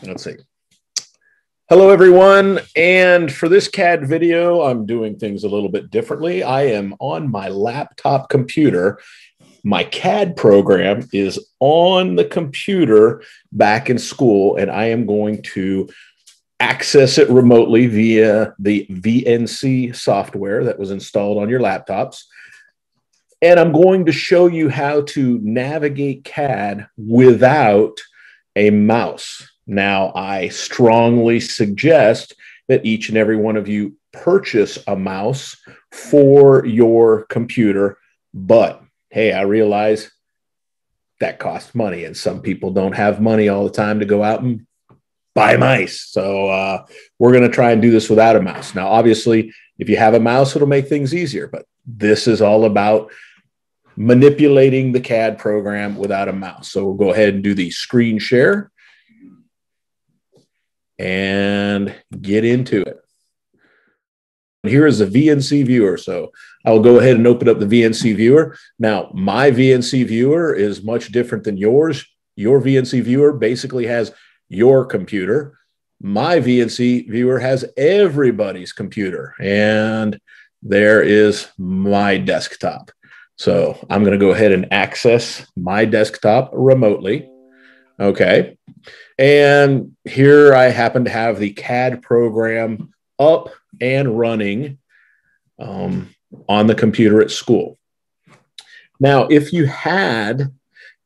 Let's see. Hello, everyone. And for this CAD video, I'm doing things a little bit differently. I am on my laptop computer. My CAD program is on the computer back in school, and I am going to access it remotely via the VNC software that was installed on your laptops. And I'm going to show you how to navigate CAD without a mouse. Now, I strongly suggest that each and every one of you purchase a mouse for your computer, but hey, I realize that costs money, and some people don't have money all the time to go out and buy mice. So we're going to try and do this without a mouse. Now, obviously, if you have a mouse, it'll make things easier, but this is all about manipulating the CAD program without a mouse. So we'll go ahead and do the screen share and get into it. Here is the VNC viewer. So I'll go ahead and open up the VNC viewer. Now, my VNC viewer is much different than yours. Your VNC viewer basically has your computer. My VNC viewer has everybody's computer, and there is my desktop. So I'm going to go ahead and access my desktop remotely. Okay. And here I happen to have the CAD program up and running on the computer at school. Now, if you had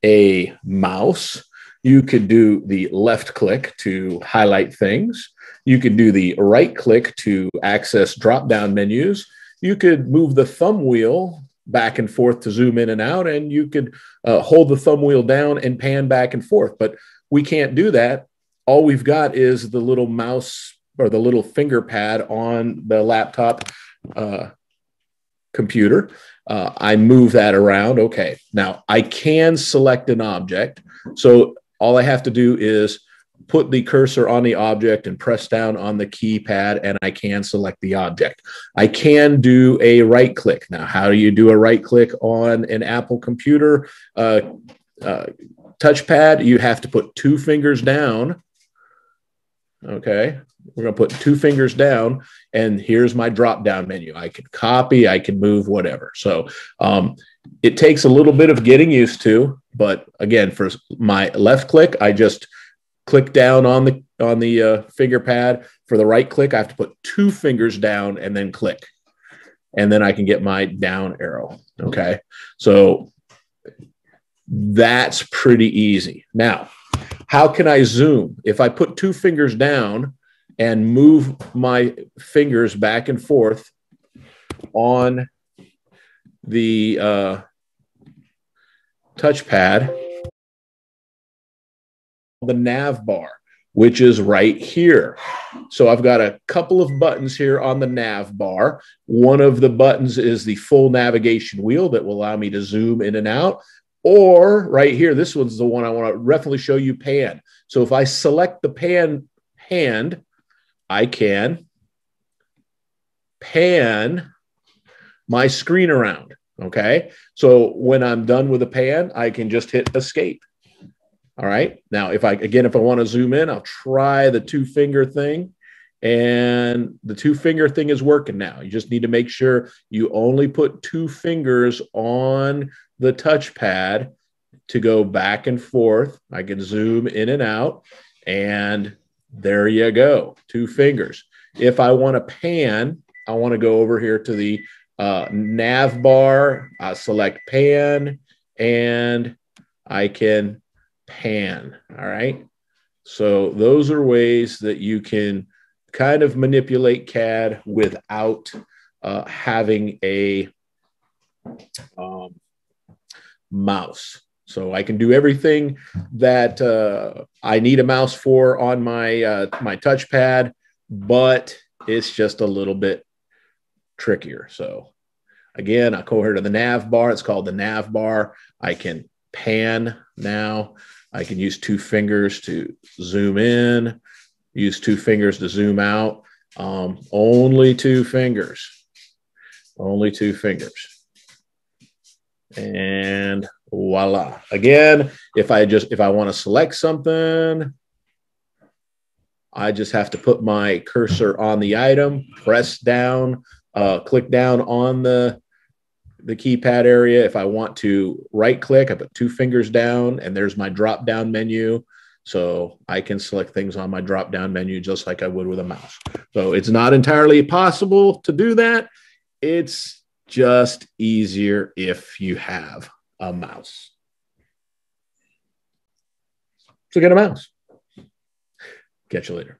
a mouse, you could do the left click to highlight things. You could do the right click to access drop-down menus. You could move the thumb wheel back and forth to zoom in and out, and you could hold the thumb wheel down and pan back and forth. But we can't do that. All we've got is the little mouse or the little finger pad on the laptop computer. I move that around. Okay. Now I can select an object. So all I have to do is put the cursor on the object and press down on the keypad, and I can select the object. I can do a right click. Now, how do you do a right click on an Apple computer touchpad? You have to put two fingers down. Okay, we're going to put two fingers down, and here's my drop-down menu. I can copy, I can move, whatever. So it takes a little bit of getting used to, but again, for my left click, I just click down on the finger pad. For the right click, I have to put two fingers down and then click, and then I can get my down arrow. Okay, so that's pretty easy. Now, how can I zoom? If I put two fingers down and move my fingers back and forth on the touchpad, the nav bar, which is right here. So I've got a couple of buttons here on the nav bar. One of the buttons is the full navigation wheel that will allow me to zoom in and out. Or right here, this one's the one I want to definitely show you, pan. So if I select the pan hand, I can pan my screen around. Okay. So when I'm done with the pan, I can just hit escape. All right. Now, if I want to zoom in, I'll try the two finger thing, and the two finger thing is working now. You just need to make sure you only put two fingers on the touchpad to go back and forth. I can zoom in and out, and there you go, two fingers. If I want to pan, I want to go over here to the nav bar. I select pan, and I can pan. All right. So those are ways that you can kind of manipulate CAD without having a mouse. So I can do everything that I need a mouse for on my my touchpad, but it's just a little bit trickier. So again, I go here to the nav bar. It's called the nav bar. I can pan now. I can use two fingers to zoom in, use two fingers to zoom out. Only two fingers. Only two fingers. And voila. Again, if I want to select something, I just have to put my cursor on the item, press down, click down on the keypad area. If I want to right click, I put 2 fingers down and there's my drop down menu. So I can select things on my drop down menu just like I would with a mouse. So it's not entirely possible to do that. It's just easier if you have a mouse. So get a mouse. Catch you later.